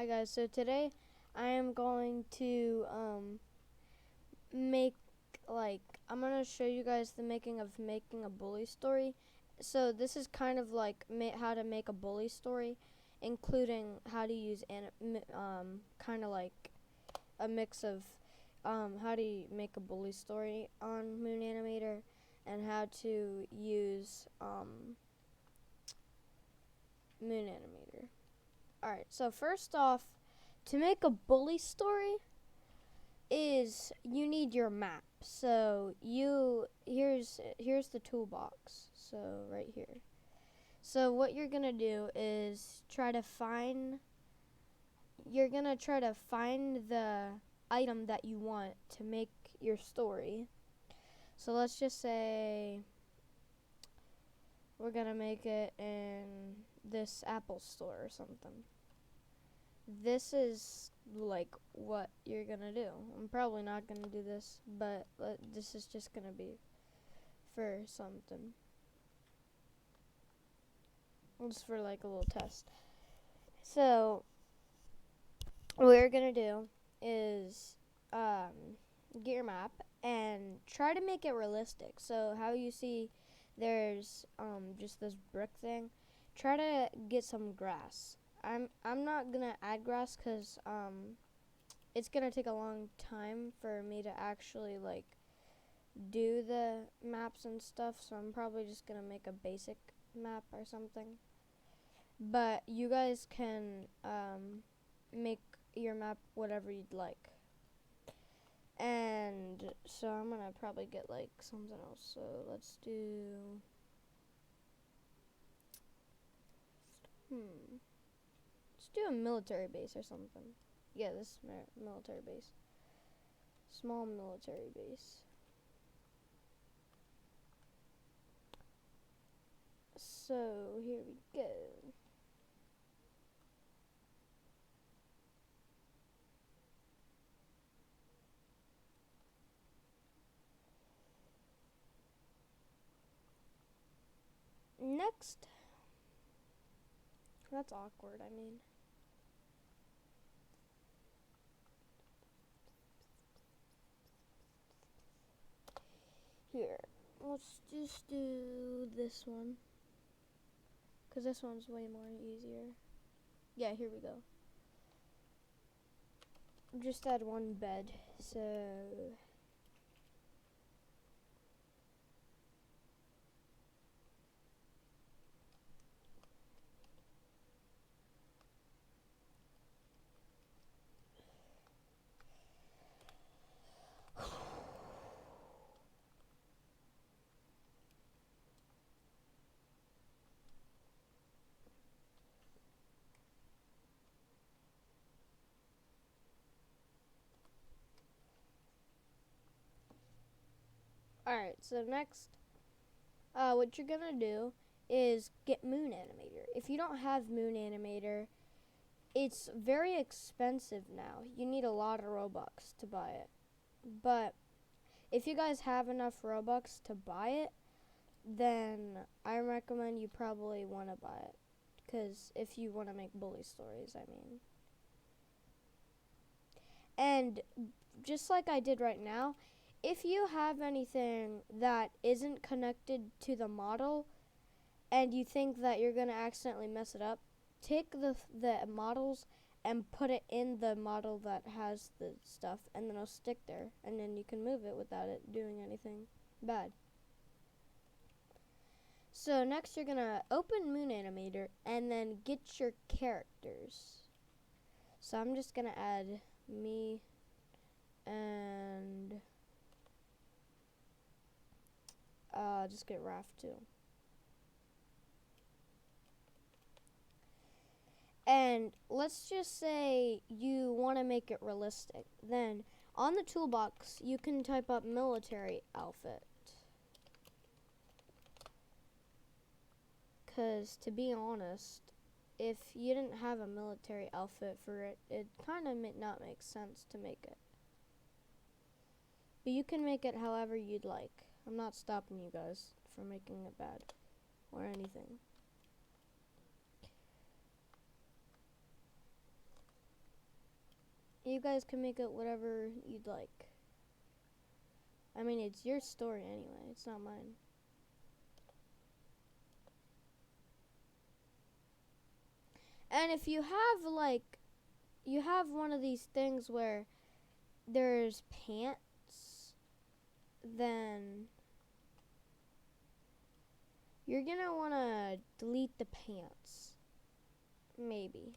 Hi guys, so today I am going to make I'm going to show you guys the making a bully story. So this is kind of like how to make a bully story, including how to use kind of like a mix of how to make a bully story on Moon Animator and how to use Moon Animator. Alright, so first off, to make a bully story is you need your map. So here's the toolbox. So right here. So what you're gonna do is try to find the item that you want to make your story. So let's just say we're gonna make it in this Apple store or something. This is like what you're gonna do. I'm probably not gonna do this, but this is just gonna be for something. Just for like a little test. So what we're gonna do is get your map and try to make it realistic. So how you see there's just this brick thing, try to get some grass. I'm not gonna add grass because it's gonna take a long time for me to actually like do the maps and stuff, so I'm probably just gonna make a basic map or something. But you guys can make your map whatever you'd like. And so I'm gonna probably get like something else. So let's do let's do a military base or something. Yeah, this military base. Small military base. So here we go. Next. That's awkward, I mean. Here, let's just do this one. Because this one's way more easier. Yeah, here we go. Just add one bed, so... Alright, so next, what you're gonna do is get Moon Animator. If you don't have Moon Animator, it's very expensive now. You need a lot of Robux to buy it. But if you guys have enough Robux to buy it, then I recommend you probably want to buy it. Because if you want to make bully stories, I mean. And just like I did right now, if you have anything that isn't connected to the model and you think that you're going to accidentally mess it up, take the models and put it in the model that has the stuff, and then it'll stick there, and then you can move it without it doing anything bad. So next you're going to open Moon Animator and then get your characters. So I'm just going to add me and just get Raph too. And let's just say you want to make it realistic. Then on the toolbox, you can type up military outfit. Because to be honest, if you didn't have a military outfit for it, it kind of might not make sense to make it. But you can make it however you'd like. I'm not stopping you guys from making it bad or anything. You guys can make it whatever you'd like. I mean, it's your story anyway. It's not mine. And if you have like, you have one of these things where there's pants, then you're gonna wanna delete the pants. Maybe,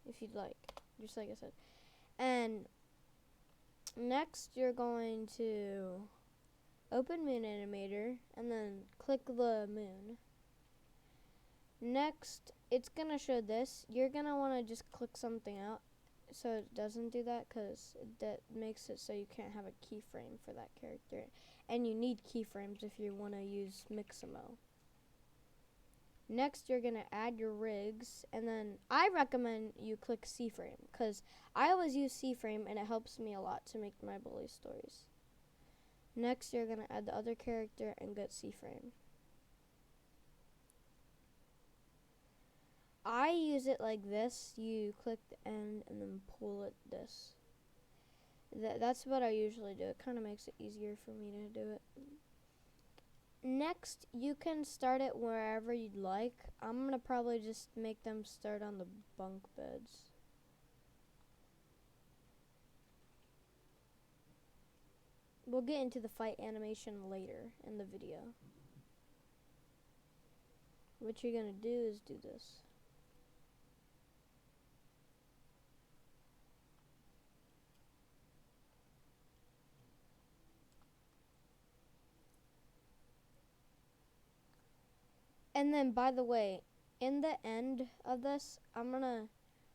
if you'd like, just like I said. And next you're going to open Moon Animator and then click the moon. Next, it's gonna show this. You're gonna wanna just click something out so it doesn't do that, because that makes it so you can't have a keyframe for that character. And you need keyframes if you wanna use Mixamo. Next, you're gonna add your rigs, and then I recommend you click C-frame, because I always use C-frame and it helps me a lot to make my bully stories. Next, you're gonna add the other character and get C-frame. I use it like this. You click the end and then pull it this. That's what I usually do. It kind of makes it easier for me to do it. Next, you can start it wherever you'd like. I'm going to probably just make them start on the bunk beds. We'll get into the fight animation later in the video. What you're going to do is do this. And then, by the way, in the end of this, I'm going to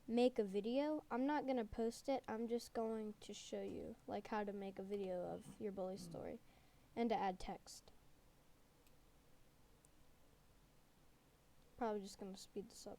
make a video. I'm not going to post it. I'm just going to show you like how to make a video of your bully story and to add text. Probably just going to speed this up.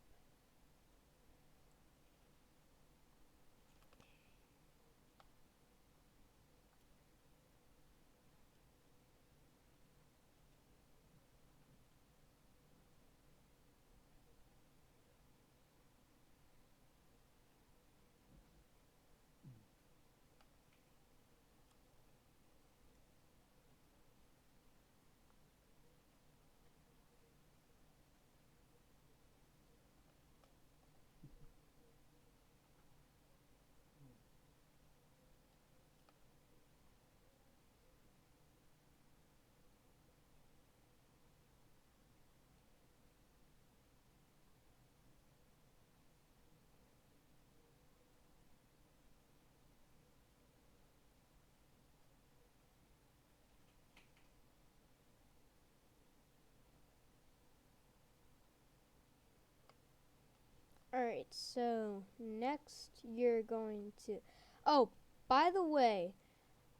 Alright, so next you're going to... Oh, by the way,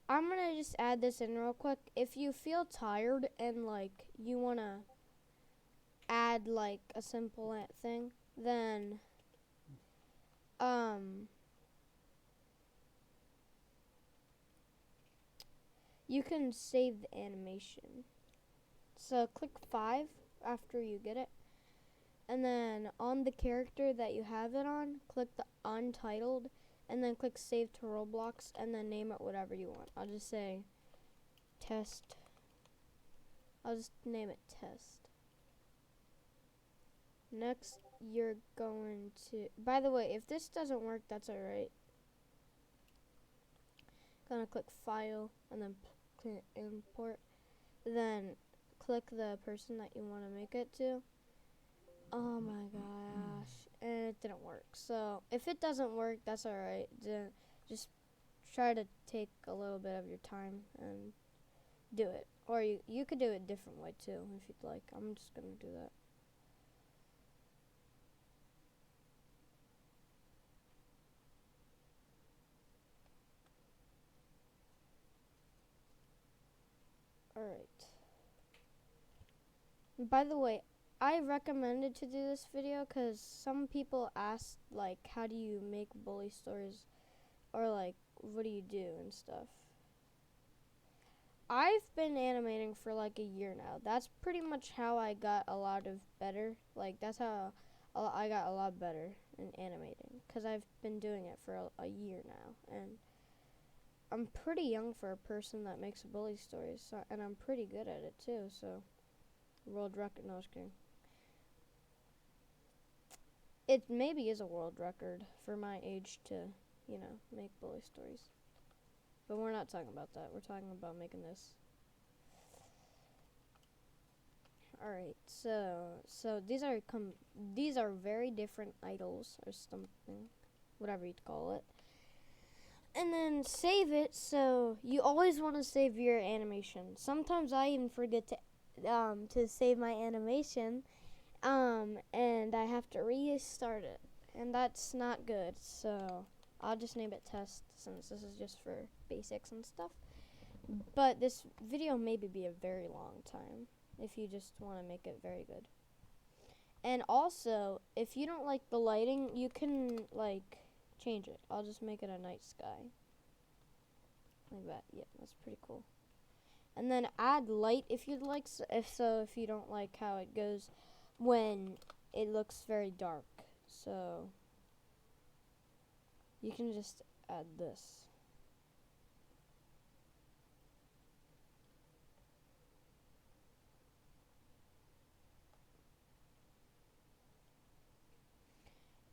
I'm going to just add this in real quick. If you feel tired and like you want to add like a simple thing, then you can save the animation. So click 5 after you get it. And then on the character that you have it on, click the untitled, and then click save to Roblox, and then name it whatever you want. I'll just say test. I'll just name it test. Next, you're going to... By the way, if this doesn't work, that's alright. Gonna click file, and then click import. Then click the person that you want to make it to. Oh my gosh, and it didn't work. So if it doesn't work, that's alright. Just try to take a little bit of your time and do it. Or you could do it a different way too, if you'd like. I'm just gonna do that. Alright. By the way, I recommended to do this video because some people asked, like, how do you make bully stories? Or, like, what do you do and stuff. I've been animating for, like, a year now. That's pretty much how I got a lot of better. Like, that's how I got a lot better in animating because I've been doing it for a year now, and I'm pretty young for a person that makes bully stories, so, and I'm pretty good at it too. So, world record. No, I was kidding. It maybe is a world record for my age to, make bully stories. But we're not talking about that. We're talking about making this. All right, so these are very different idols or something, whatever you'd call it. And then save it. So you always want to save your animation. Sometimes I even forget to save my animation, and I have to restart it, and that's not good. So I'll just name it test since this is just for basics and stuff. But this video maybe be a very long time if you just want to make it very good. And also, if you don't like the lighting, you can change it. I'll just make it a night sky. Like that. Yeah, that's pretty cool. And then add light if you'd like. If you don't like how it goes when it looks very dark. So you can just add this.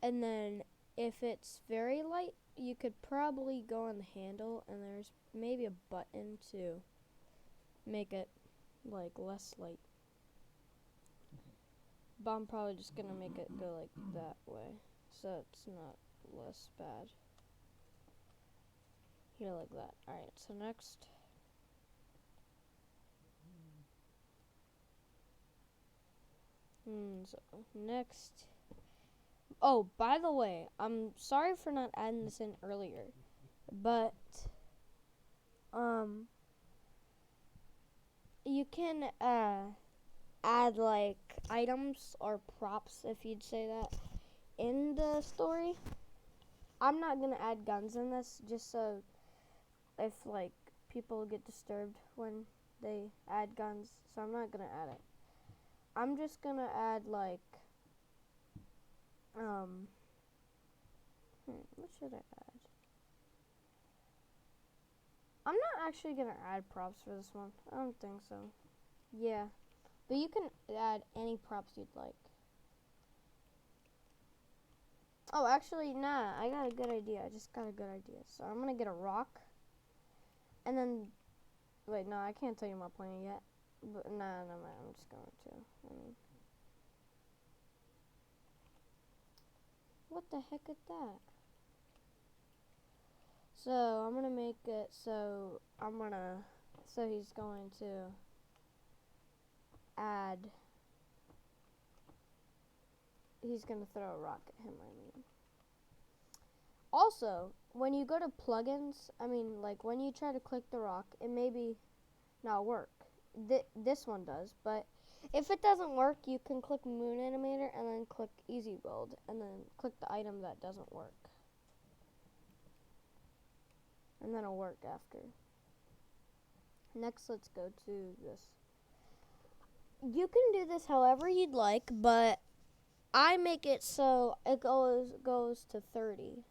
And then if it's very light, you could probably go on the handle, and there's maybe a button to make it less light. But I'm probably just gonna make it go like that way, so it's not less bad. Here, like that. Alright, so next. Oh, by the way, I'm sorry for not adding this in earlier, but you can add items or props, if you'd say that, in the story. I'm not gonna add guns in this, just so if people get disturbed when they add guns, so I'm not gonna add it. I'm just gonna add what should I add? I'm not actually gonna add props for this one. I don't think so. Yeah, but you can add any props you'd like. Oh, actually, nah, I got a good idea. I just got a good idea. So I'm gonna get a rock, and then, wait, no, I can't tell you my plan yet. But no, I'm just going to. What the heck is that? So I'm gonna make it so he's going to add. He's gonna throw a rock at him. Also, when you go to plugins, when you try to click the rock, it maybe not work. This one does, but if it doesn't work, you can click Moon Animator and then click Easy Build and then click the item that doesn't work. And then it'll work after. Next, let's go to this. You can do this however you'd like, but I make it so it goes to 30.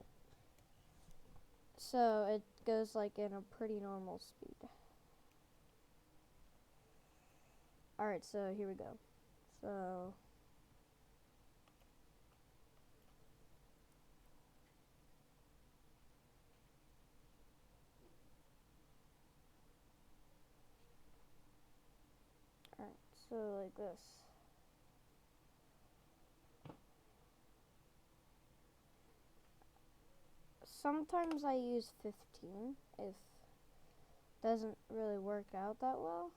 So it goes in a pretty normal speed. Alright, so here we go. So like this. Sometimes I use 15 if it doesn't really work out that well.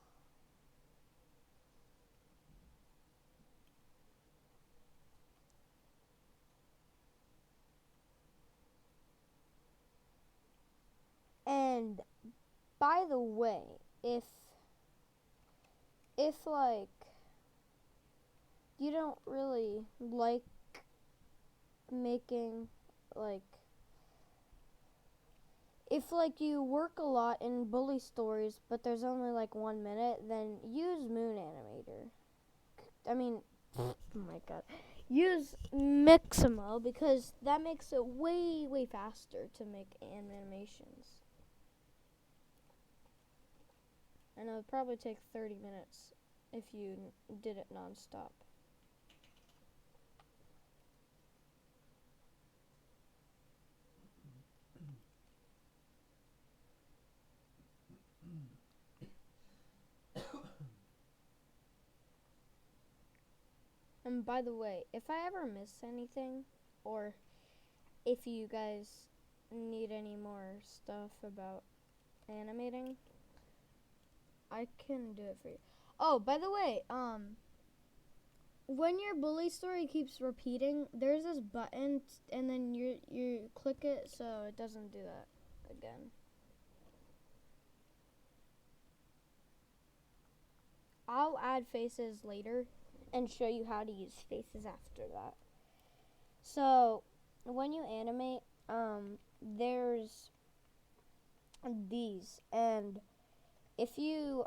And by the way, if you don't really like making if you work a lot in bully stories but there's only 1 minute, then use Moon Animator. Oh my god. use Mixamo because that makes it way faster to make animations. And it would probably take 30 minutes if you did it non-stop. And by the way, if I ever miss anything, or if you guys need any more stuff about animating, I can do it for you. Oh, by the way, when your bully story keeps repeating, there's this button, and then you click it so it doesn't do that again. I'll add faces later and show you how to use faces after that. So when you animate, there's these, and if you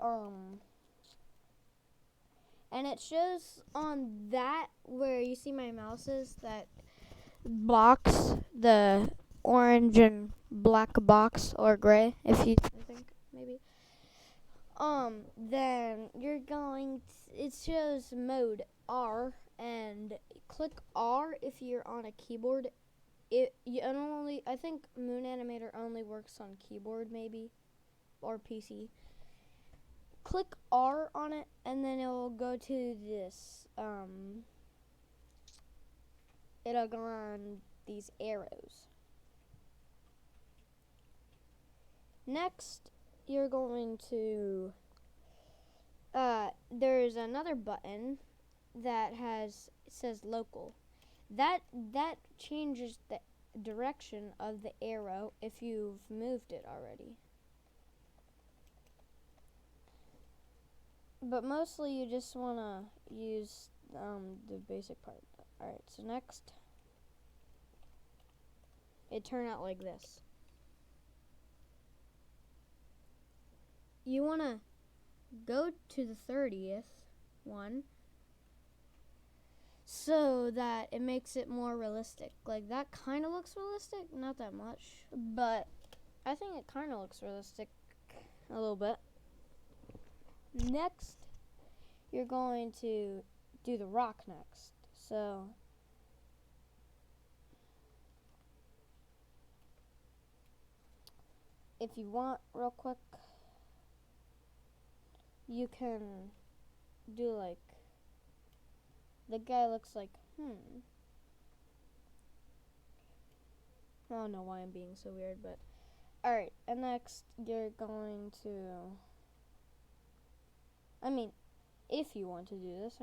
and it shows on that where you see my mouse is, that box, the orange and black box, or gray, if you, I think maybe. Then you're going it shows mode R, and click R if you're on a keyboard. I think Moon Animator only works on keyboard maybe, or PC. Click R on it, and then it will go to this, it'll go on these arrows. Next, you're going to, there's another button that says local. That changes the direction of the arrow if you've moved it already. But mostly you just want to use the basic part. Alright, so next, it turned out like this. You want to go to the 30th one so that it makes it more realistic. Like, that kind of looks realistic, not that much, but I think it kind of looks realistic a little bit. Next, you're going to do the rock next. So if you want, real quick, you can do like, the guy looks like, I don't know why I'm being so weird, but alright, and next you're going to, if you want to do this,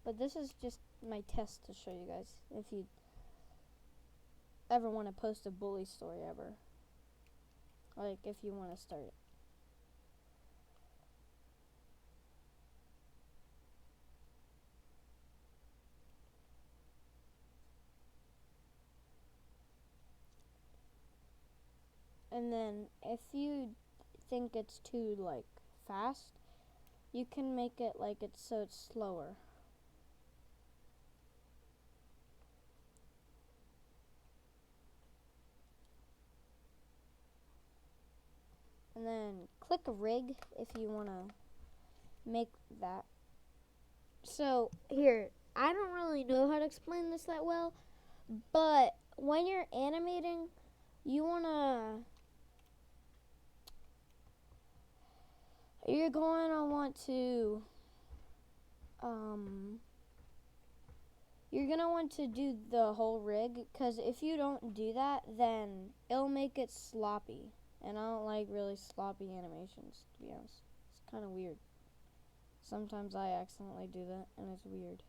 but this is just my test to show you guys if you ever want to post a bully story ever. Like, if you want to start it. And then if you think it's too like fast, you can make it like it's so it's slower. And then click rig if you want to make that. So here, I don't really know how to explain this that well, but when you're animating, you're going to want to you're going to want to do the whole rig, because if you don't do that, then it'll make it sloppy. And I don't like really sloppy animations, to be honest. It's kind of weird. Sometimes I accidentally do that, and it's weird.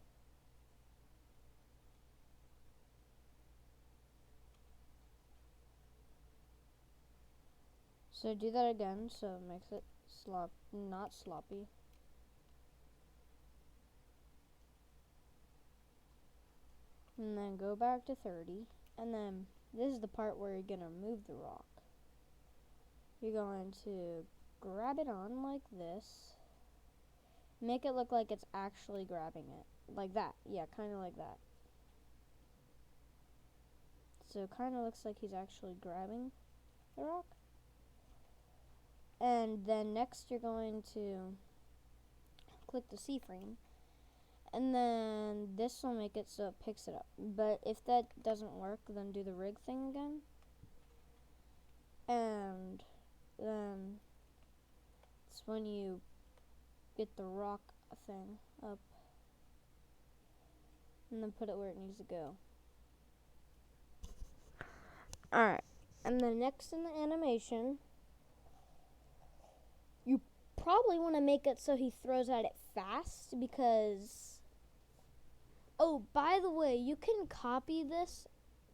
So do that again, so it makes it not sloppy. And then go back to 30, and then this is the part where you're going to move the rock. You're going to grab it on like this. Make it look like it's actually grabbing it. like that. Yeah, kind of like that. So it kind of looks like he's actually grabbing the rock. And then next you're going to click the C frame. And then this will make it so it picks it up. But if that doesn't work, then do the rig thing again. And then it's when you get the rock thing up. And then put it where it needs to go. Alright. And then next in the animation, you probably want to make it so he throws at it fast because... Oh, by the way, you can copy this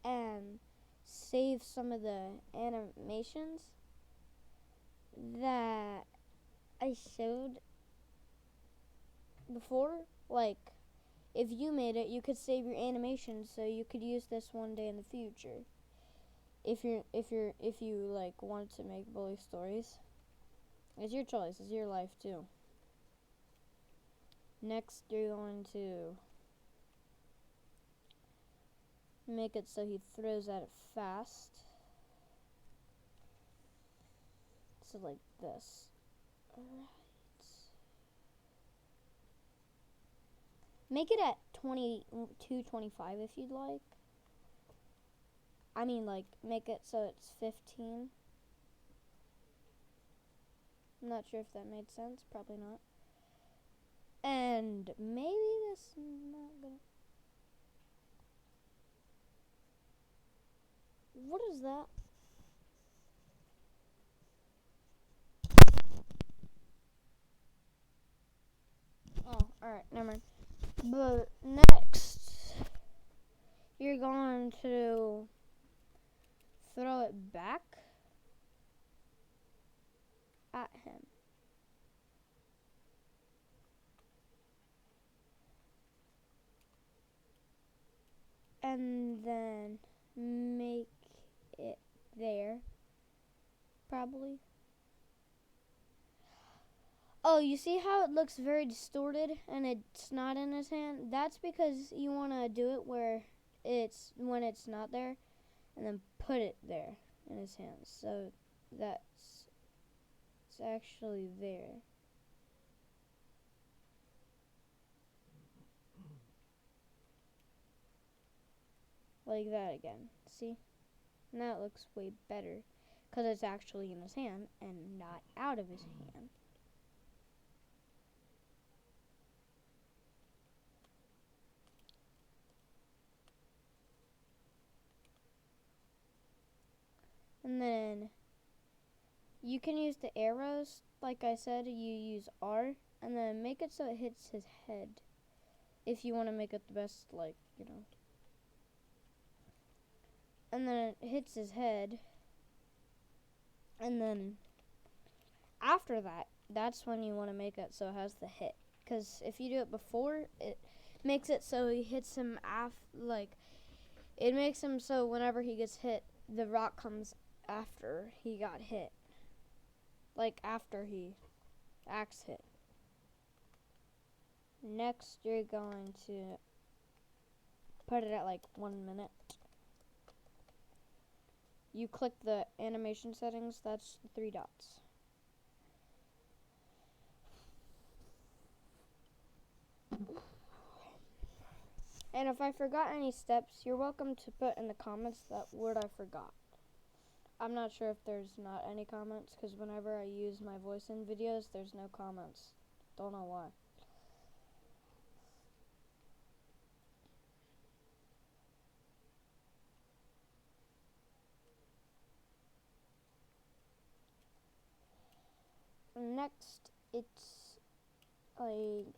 and save some of the animations that I showed before. Like, if you made it, you could save your animations so you could use this one day in the future. If you like want to make bully stories. It's your choice, it's your life too. Next you're going to make it so he throws at it fast. So like this. Alright. Make it at 22:25 if you'd like. I mean, like, make it so it's 15. I'm not sure if that made sense. Probably not. And maybe this is not gonna... What is that? Oh, alright, never mind. But next, you're going to throw it back at him. And then make it there, probably. Oh, you see how it looks very distorted and it's not in his hand? That's because you want to do it where it's when it's not there and then put it there in his hands. So that's it's actually there. Like that again. See? Now it looks way better because it's actually in his hand and not out of his hand. And then you can use the arrows. Like I said, you use R and then make it so it hits his head. If you want to make it the best, like, you know. And then it hits his head. And then after that, that's when you want to make it so it has the hit. Because if you do it before, it makes it so he hits him it makes him so whenever he gets hit, the rock comes after he got hit. Like after he axe hit. Next, you're going to put it at like 1 minute. You click the animation settings, that's the 3 dots. And if I forgot any steps, you're welcome to put in the comments that word I forgot. I'm not sure if there's not any comments, because whenever I use my voice in videos, there's no comments. Don't know why. Next, it's like,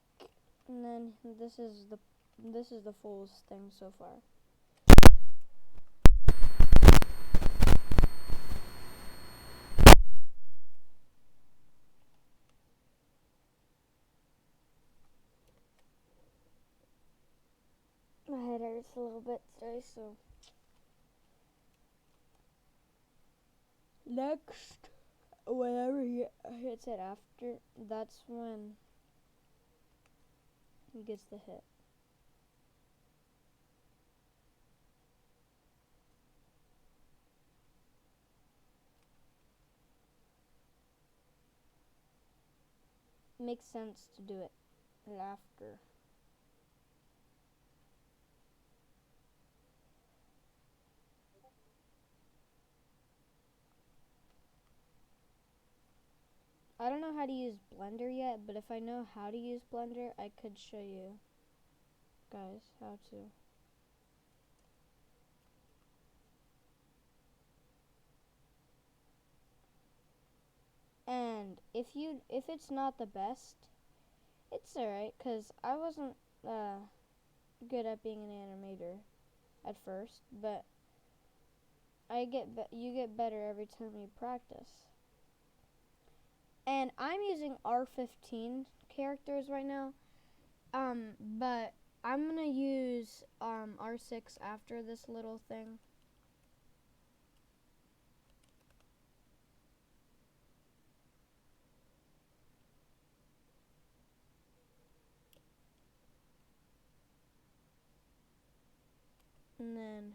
and then this is the full thing so far. My head hurts a little bit today, so. Next, whenever he hits it after, that's when he gets the hit. makes sense to do it after. I don't know how to use Blender yet, but if I know how to use Blender, I could show you guys how to. And if it's not the best, it's alright, cause I wasn't good at being an animator at first, but you get better every time you practice. And I'm using R15 characters right now, but I'm gonna use R6 after this little thing. And then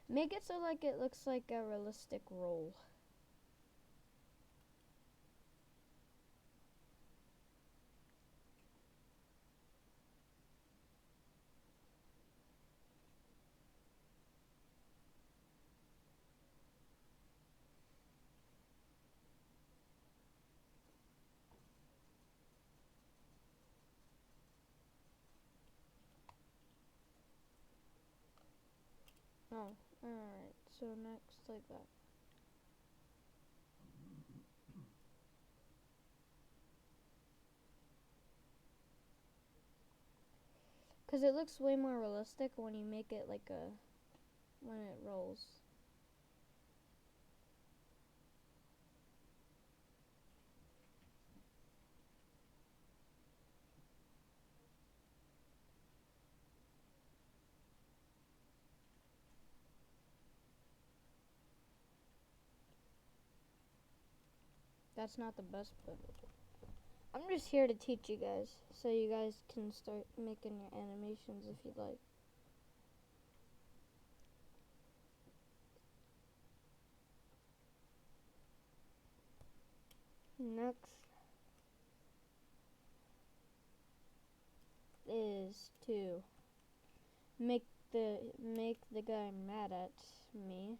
make it so like it looks like a realistic roll. Oh, alright. So next, like that. Because it looks way more realistic when you make it like when it rolls. That's not the best, but I'm just here to teach you guys, so you guys can start making your animations if you'd like. Next is to make the guy mad at me.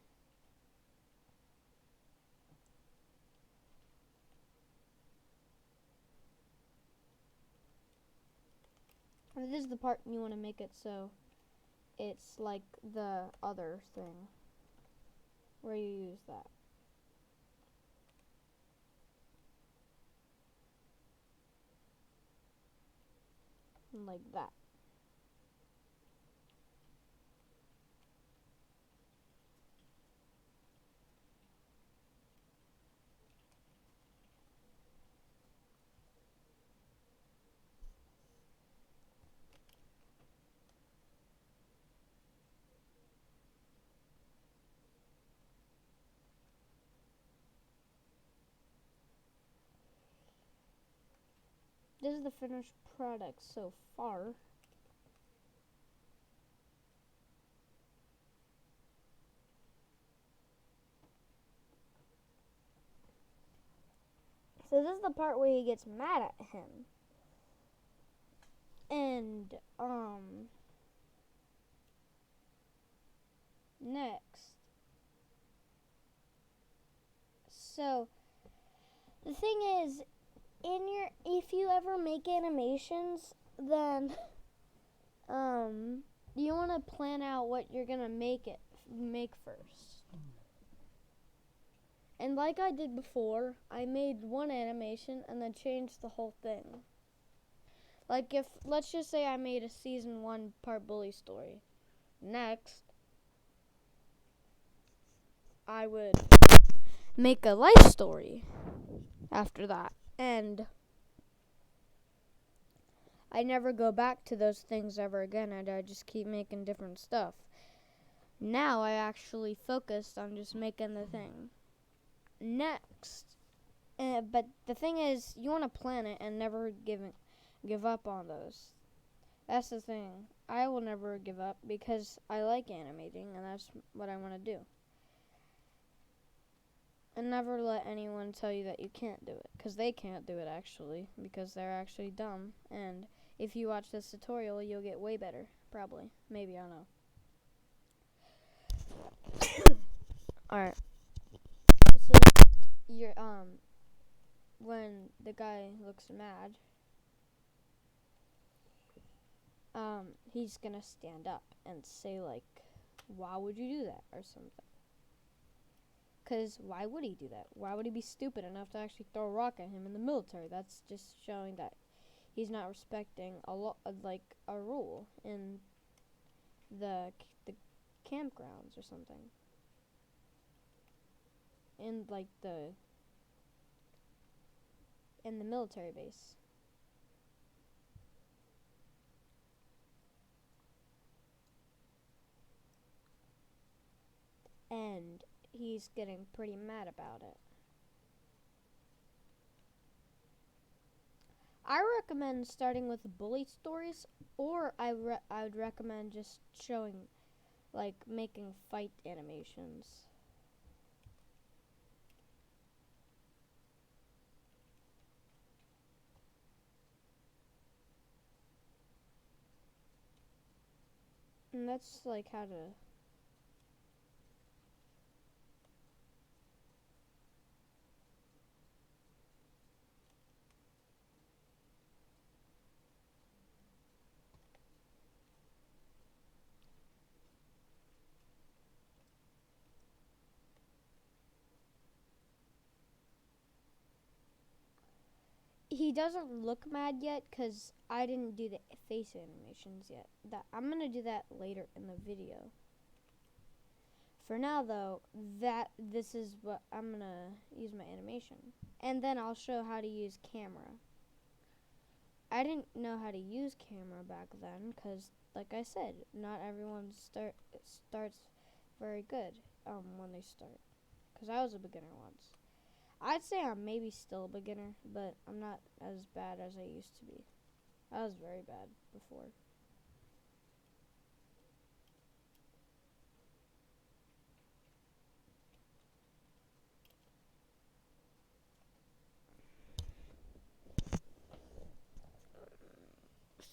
And this is the part you want to make it so it's like the other thing where you use that. Like that. This is the finished product so far. So this is the part where he gets mad at him. And next. So the thing is, if you ever make animations, then you want to plan out what you're gonna make first. And like I did before, I made one animation and then changed the whole thing. Like let's just say I made a season 1 part bully story. Next, I would make a life story after that. And I never go back to those things ever again, and I just keep making different stuff. Now I actually focused on just making the thing. Next, but the thing is, you want to plan it and never give up on those. That's the thing. I will never give up because I like animating, and that's what I want to do. And never let anyone tell you that you can't do it, because they can't do it actually, because they're actually dumb. And if you watch this tutorial, you'll get way better, probably. Maybe, I don't know. Alright. So you're when the guy looks mad, he's gonna stand up and say like, why would you do that, or something. Because why would he do that? Why would he be stupid enough to actually throw a rock at him in the military? That's just showing that he's not respecting like a rule in the campgrounds or something. In like in the military base. And he's getting pretty mad about it. I recommend starting with bully stories, or I would recommend just showing, like, making fight animations. And that's like how to. He doesn't look mad yet because I didn't do the face animations yet. I'm gonna do that later in the video. For now, though, this is what I'm gonna use my animation, and then I'll show how to use camera. I didn't know how to use camera back then because, like I said, not everyone starts very good when they start. Because I was a beginner once. I'd say I'm maybe still a beginner, but I'm not as bad as I used to be. I was very bad before.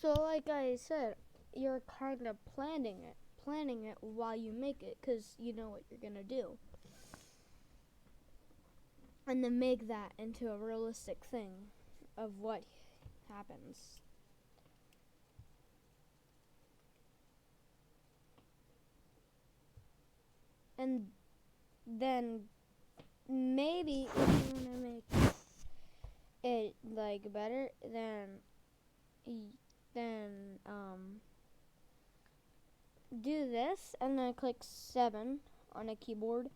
So, like I said, you're kind of planning it while you make it, because you know what you're gonna do, and then make that into a realistic thing of what happens. And then maybe if you want to make it like better, then do this and then click 7 on a keyboard,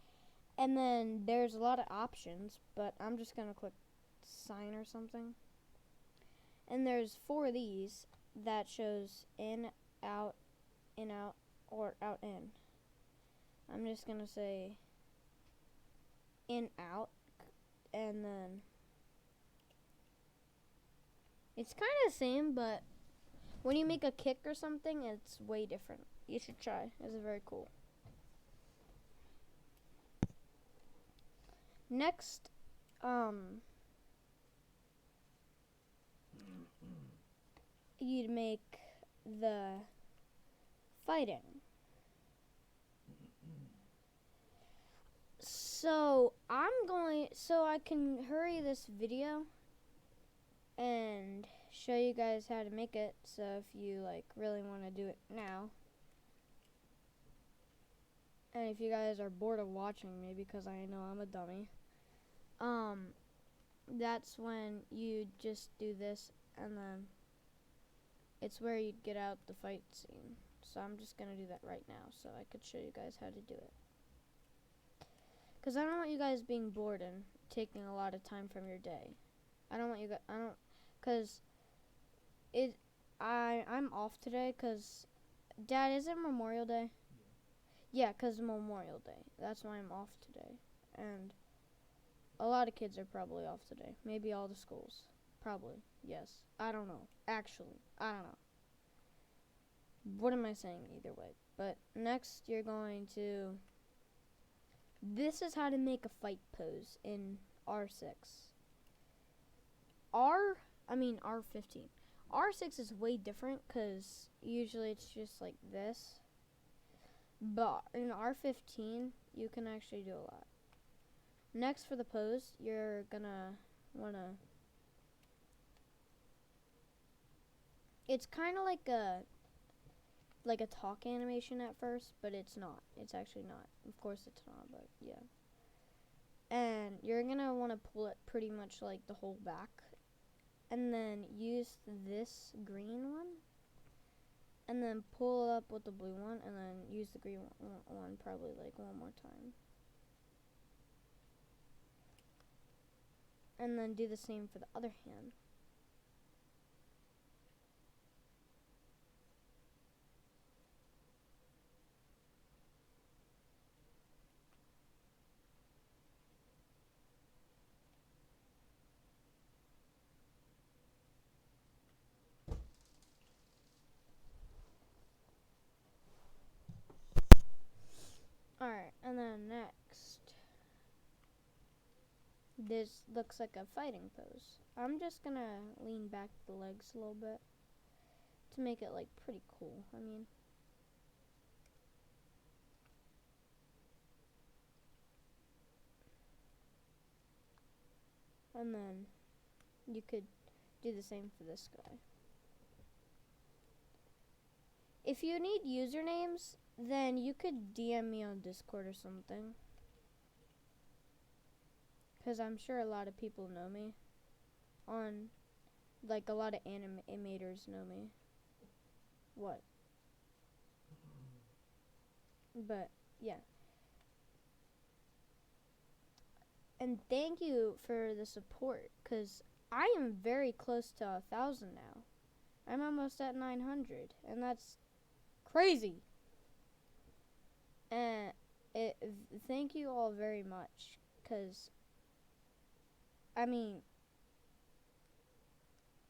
and then there's a lot of options, but I'm just gonna click sign or something, and there's 4 of these that shows in, out, or out, in. I'm just gonna say in, out, and then it's kind of the same, but when you make a kick or something, it's way different. You should try. It's very cool. Next, you'd make the fighting. So I can hurry this video and show you guys how to make it. So if you like really want to do it now, and if you guys are bored of watching me because I know I'm a dummy, that's when you just do this, and then it's where you'd get out the fight scene. So I'm just gonna do that right now so I could show you guys how to do it. Because I don't want you guys being bored and taking a lot of time from your day. Because I'm off today because, Dad, is it Memorial Day? Yeah, because Memorial Day. That's why I'm off today. And a lot of kids are probably off today. Maybe all the schools. Probably, yes. I don't know. Actually, I don't know. What am I saying either way? But next, you're going to This is how to make a fight pose in R6. R15. R6 is way different because usually it's just like this. But in R15, you can actually do a lot. Next, for the pose, you're gonna wanna. It's kind of like a talk animation at first, but it's not. It's actually not. Of course, it's not. But yeah. And you're gonna want to pull it pretty much like the whole back, and then use this green one, and then pull it up with the blue one, and then use the green one probably like one more time. And then do the same for the other hand. Alright, and then next, this looks like a fighting pose. I'm just gonna lean back the legs a little bit to make it like pretty cool. And then you could do the same for this guy. If you need usernames, then you could DM me on Discord or something. Because I'm sure a lot of people know me. Like a lot of animators know me. What? But, yeah. And thank you for the support, because I am very close to 1,000 now. I'm almost at 900, and that's crazy. And thank you all very much, because,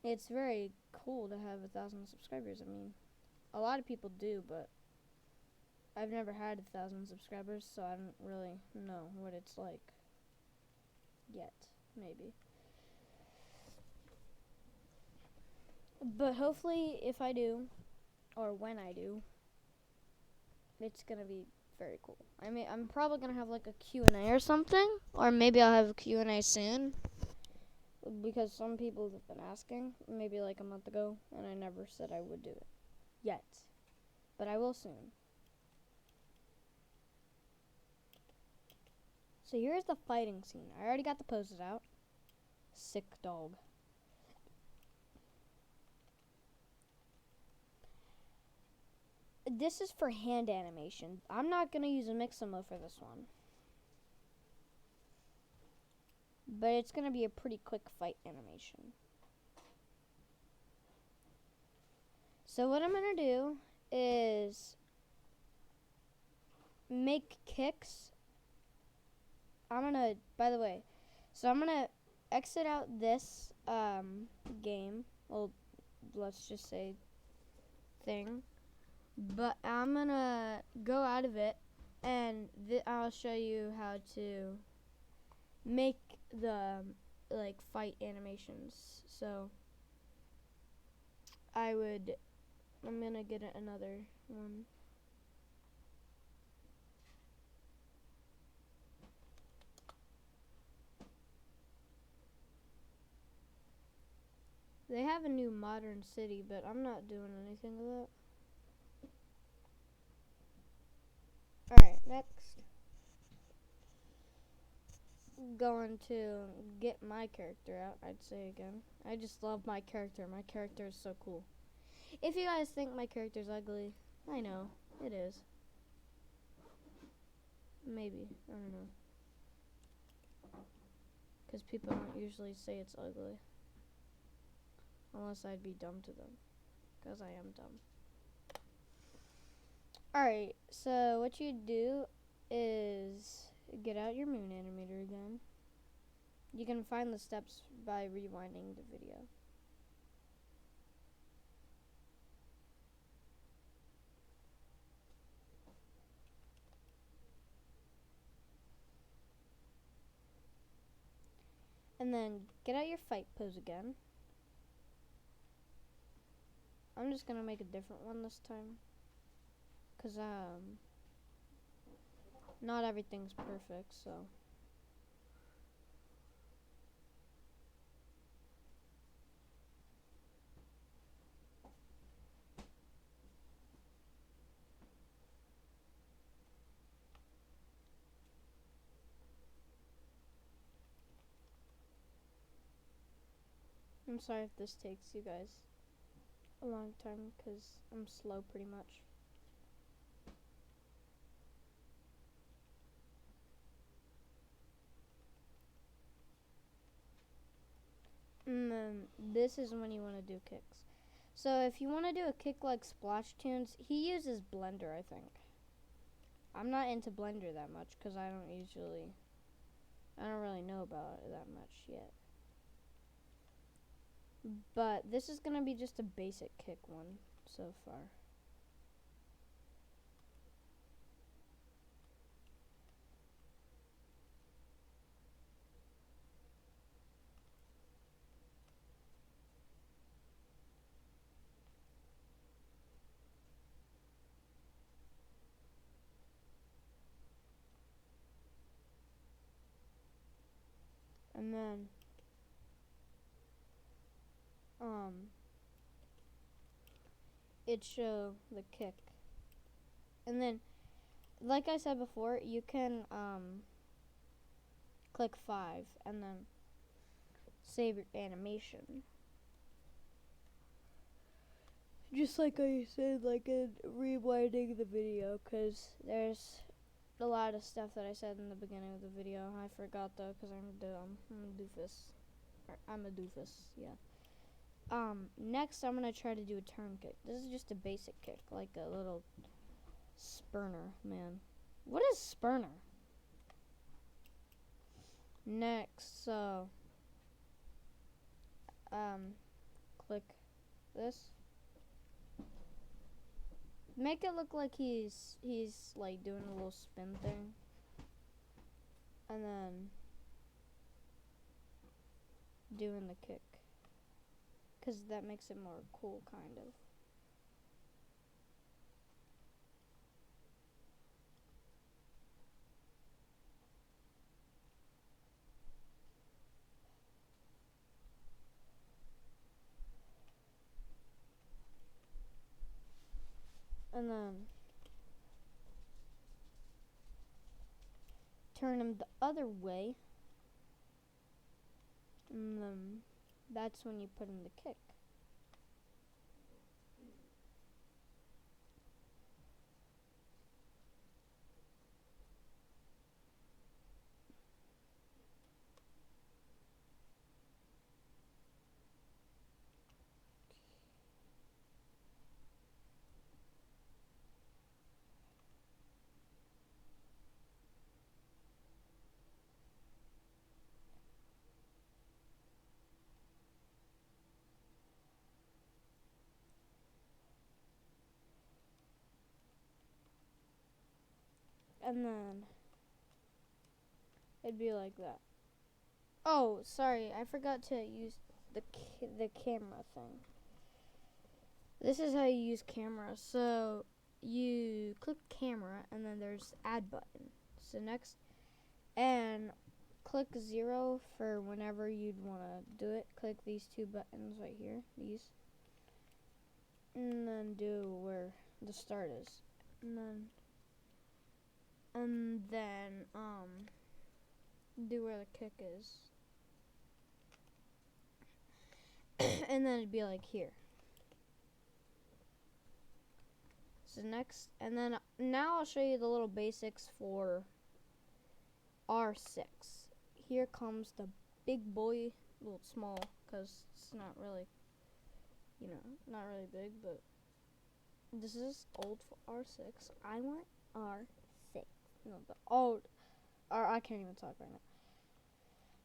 it's very cool to have 1,000 subscribers. A lot of people do, but I've never had 1,000 subscribers, so I don't really know what it's like yet, maybe. But hopefully, if I do, or when I do, it's gonna be very cool. I'm probably gonna have like a Q&A or something, or maybe I'll have a Q&A soon, because some people have been asking, maybe like a month ago, and I never said I would do it yet, but I will soon. So here's the fighting scene. I already got the poses out. Sick dog. This is for hand animation. I'm not gonna use a Mixamo for this one, but it's gonna be a pretty quick fight animation. So what I'm gonna do is make kicks. By the way, so I'm gonna exit out this game. Well, let's just say thing. But I'm gonna go out of it, and I'll show you how to make the like fight animations. So I'm gonna get another one. They have a new modern city, but I'm not doing anything with it. Alright, next. Going to get my character out, I'd say again. I just love my character. My character is so cool. If you guys think my character's ugly, I know, it is. Maybe, I don't know. Because people don't usually say it's ugly. Unless I'd be dumb to them. Because I am dumb. Alright, so what you do is get out your moon animator again. You can find the steps by rewinding the video. And then get out your fight pose again. I'm just gonna make a different one this time, cause not everything's perfect, so. I'm sorry if this takes you guys a long time, cause I'm slow pretty much. And then this is when you want to do kicks. So if you want to do a kick like Splash Tunes, he uses Blender, I think. I'm not into Blender that much because I don't really know about it that much yet. But this is going to be just a basic kick one so far. And then it show the kick. And then, like I said before, you can click 5 and then save your animation. Just like I said, like in rewinding the video, because there's a lot of stuff that I said in the beginning of the video. I forgot though, because I'm dumb. I'm a doofus, yeah. Next I'm gonna try to do a turn kick. This is just a basic kick, like a little spurner, man. What is spurner? Next, so click this. Make it look like he's like doing a little spin thing. And then doing the kick. Cause that makes it more cool, kind of. And then turn him the other way. And then that's when you put in the kick. And then it'd be like that. Oh, sorry, I forgot to use the camera thing. This is how you use camera. So you click camera, and then there's add button. So next, and click 0 for whenever you'd want to do it. Click these 2 buttons right here, these, and then do where the start is, and then do where the kick is. And then it'd be like here. So next, and then now I'll show you the little basics for R6. Here comes the big boy, well, small, because it's not really, not really big, but this is old for R6. I want R6. No, the old, or I can't even talk right now.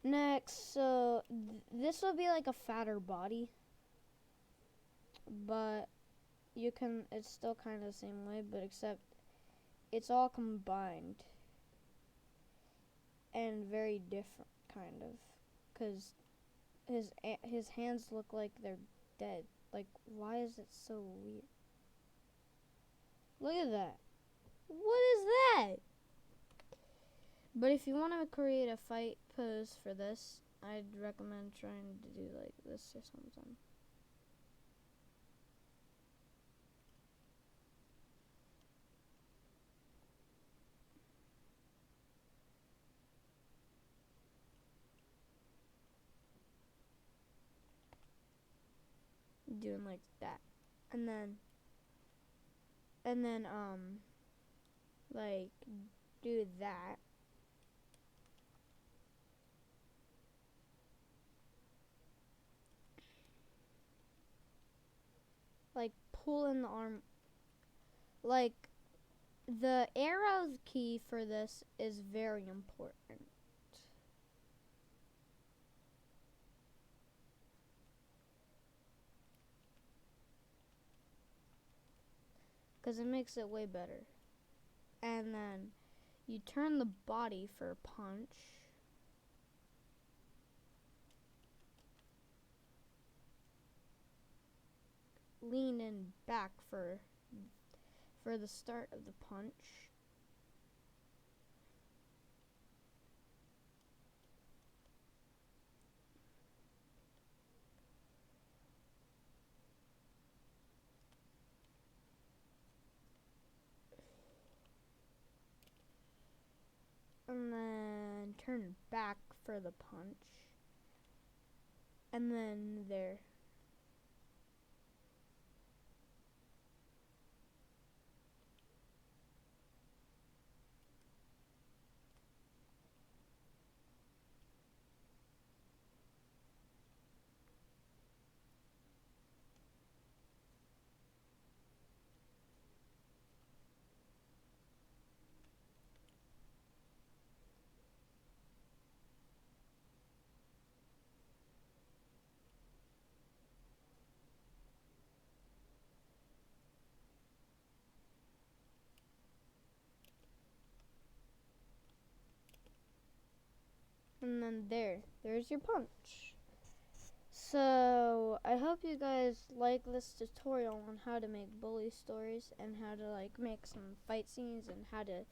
Next, so this will be like a fatter body, but it's still kind of the same way, but except it's all combined and very different, kind of, because his hands look like they're dead. Like, why is it so weird? Look at that. What is that? But if you want to create a fight pose for this, I'd recommend trying to do like this or something. Doing like that. And then like do that. Like pull in the arm. Like the arrow key for this is very important. Because it makes it way better. And then you turn the body for punch. Lean in back for the start of the punch. And then turn back for the punch. And then there. And then there's your punch. So I hope you guys like this tutorial on how to make bully stories and how to like make some fight scenes and how to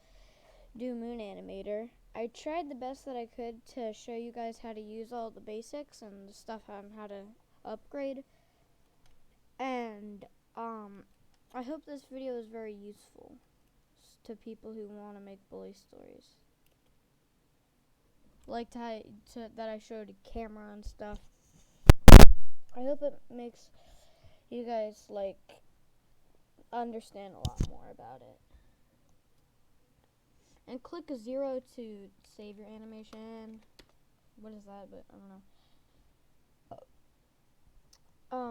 do Moon Animator. I tried the best that I could to show you guys how to use all the basics and the stuff on how to upgrade. And I hope this video is very useful to people who want to make bully stories. Like that I showed a camera and stuff. I hope it makes you guys like understand a lot more about it. And click 0 to save your animation. What is that? But I don't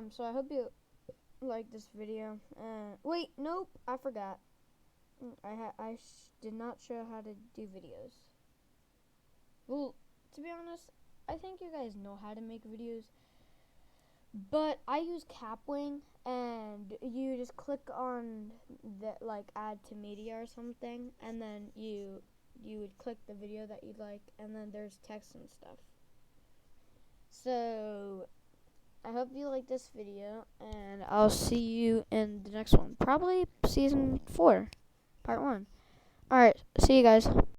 know. So I hope you like this video. Wait, nope, I forgot. I did not show how to do videos. Well, to be honest, I think you guys know how to make videos. But I use Capwing, and you just click on the like add to media or something, and then you would click the video that you'd like, and then there's text and stuff. So I hope you like this video, and I'll see you in the next one. Probably season 4, part 1. Alright, see you guys.